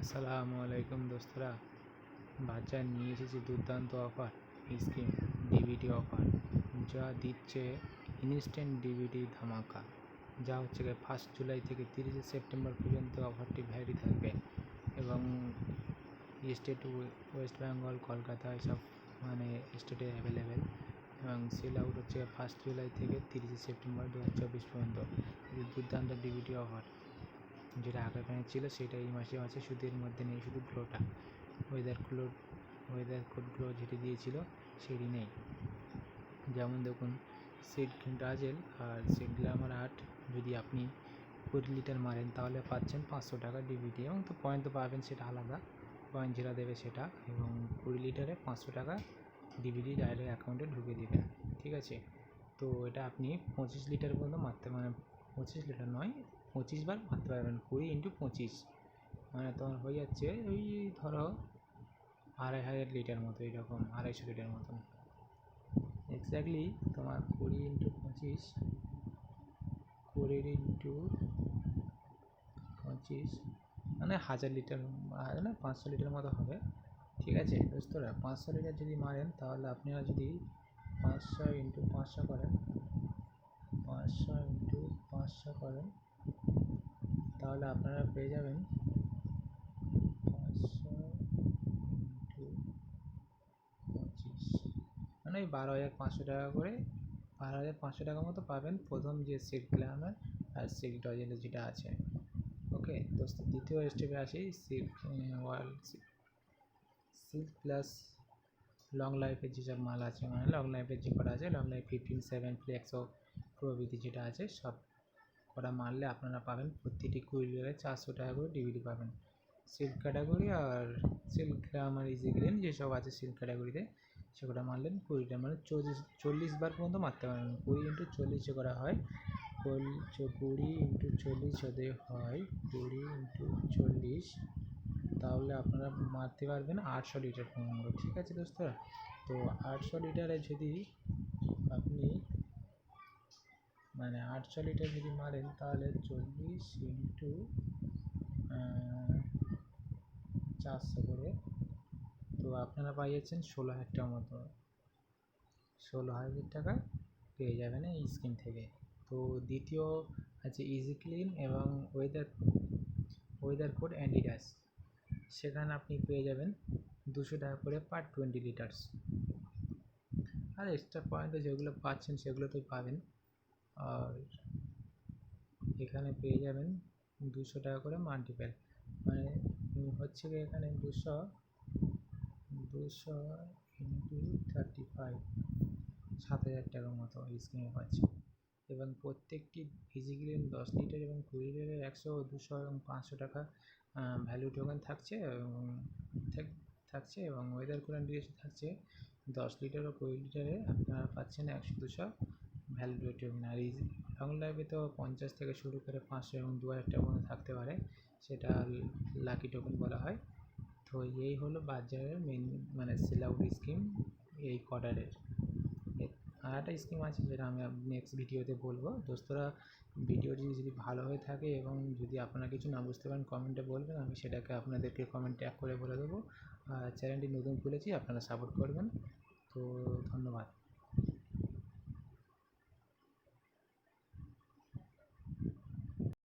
আসসালামু আলাইকুম দোস্তরা, বাজার নিয়ে এসেছে দুর্দান্ত অফার স্কিম ডিভিডি অফার, যা দিচ্ছে ইনস্ট্যান্ট ডিভিডি ধামাকা। যা হচ্ছে গিয়ে 1 জুলাই থেকে 30 সেপ্টেম্বর পর্যন্ত অফারটি ভ্যালি থাকবে এবং স্টেট ওয়েস্ট বেঙ্গল, কলকাতা এসব স্টেটে অ্যাভেলেবেল। এবং সেল আউট হচ্ছে 1 জুলাই থেকে 30 সেপ্টেম্বর 2024 পর্যন্ত। দুর্দান্ত ডিভিডি অফার, যেটা আগের প্যানে ছিল সেটা এই মাসে আছে, শুধু এর মধ্যে নেই শুধু গ্লোটা। ওয়েদার কোডগুলো যেটি দিয়েছিল সেটি নেই। যেমন দেখুন, সিড ডাজেল আর সিড গ্ল্যামার আর্ট যদি আপনি 20 লিটার মারেন তাহলে পাচ্ছেন 500 টাকা ডিভিডি, এবং তো পয়েন্ট তো পাবেন, সেটা আলাদা, পয়েন্ট যেটা দেবে সেটা। এবং 20 লিটারে 500 টাকা ডিভিডি ডাইরেক্ট অ্যাকাউন্টে ঢুকে দেবেন, ঠিক আছে। তো এটা আপনি 25 লিটার পর্যন্ত মারতে, 25 লিটার নয়, 25 বার মারতে পারবেন। 20 × 25 তোমার হয়ে যাচ্ছে ওই ধরো 2500 লিটার মতো, এইরকম 250 লিটার মতন এক্স্যাক্টলি। তোমার 20 × 25 1000 লিটার, 500 লিটার মতো হবে, ঠিক আছে দোস্তরা। 500 লিটার যদি মারেন তাহলে আপনারা যদি 500 × 500 করেন, 500 × 500 করেন তাহলে আপনারা পেয়ে যাবেন 500 × 25 ওই 12,500 টাকা করে, 12,500 টাকা মতো পাবেন প্রথম যে সিড গ্ল্যামার আর সিড ডজেলের যেটা আছে। ওকে দোস্ত, দ্বিতীয় স্টেপে আসি। সিল্ক প্লাস লং লাইফের যেসব মাল আছে, লং লাইফের যে কটা আছে, লং লাইফ 15, 7, ফ্লেক্সো প্রভৃতি যেটা আছে, সব কটা মারলে আপনারা পাবেন প্রতিটি 20 লিটারে 400 টাকা করে ডিভিডি পাবেন। সিল্ক ক্যাটাগরি আর সিল্ক গ্ল্যামার, ইজি গ্রিন যেসব আছে সিল্ক ক্যাটাগরিতে, সেগুলো মারলেন 20টা, 40 বার পর্যন্ত মারতে পারবেন। 20 × 40 করা হয়, 20 × 40 যদি হয় 20 × 40, তাহলে আপনারা মারতে পারবেন 800 লিটার পর্যন্ত, ঠিক আছে দোস্তরা। তো 800 লিটারে যদি আপনি 800 লিটার যদি মারেন তাহলে 40 × 400 করে, তো আপনারা পাই যাচ্ছেন 16,000 টাকার মতো, 16,000 টাকা পেয়ে যাবেন এই স্কিম থেকে। তো দ্বিতীয় আছে ইজি ক্লিন এবং ওয়েদার কোড অ্যাডিডাস, সেখানে আপনি পেয়ে যাবেন 200 টাকা করে পার 20 লিটার্স। আর এক্সট্রা পয়েন্টে যেগুলো পাচ্ছেন সেগুলো তো পাবেন। আর এখানে পেয়ে যাবেন 200 টাকা করে মাল্টিপ্যাল, হচ্ছে কি এখানে 200 × 35, 7,000 টাকার মতো স্কিমে পাচ্ছে। এবং প্রত্যেকটি ইজি গ্রিন 10 লিটার এবং 20 লিটারের 100, 200 এবং 500 টাকা ভ্যালু টোকেন থাকছে এবং ওয়েদার কোয়ান্টিটি থাকছে 10 লিটার ও 20 লিটারে আপনারা পাচ্ছেন 100, 200 ভ্যালু টোকেন। আর লং লাইফে তো 50 থেকে শুরু করে 500 এবং 2,000 টাকা পর্যন্ত থাকতে পারে, সেটা লাকি টোকেন বলা হয়। তো এই হলো বাজারের মেন সেল আউট স্কিম এই কোয়ার্টারের। আর একটা স্কিম আছে যেটা আমি নেক্সট ভিডিওতে বলবো দোস্তরা। ভিডিওটি যদি ভালো হয়ে থাকে এবং যদি আপনারা কিছু না বুঝতে পারেন কমেন্টে বলবেন, আমি সেটাকে আপনাদেরকে কমেন্ট ট্যাগ করে বলে দেবো। আর চ্যানেলটি নতুন খুলেছি, আপনারা সাপোর্ট করবেন। তো ধন্যবাদ।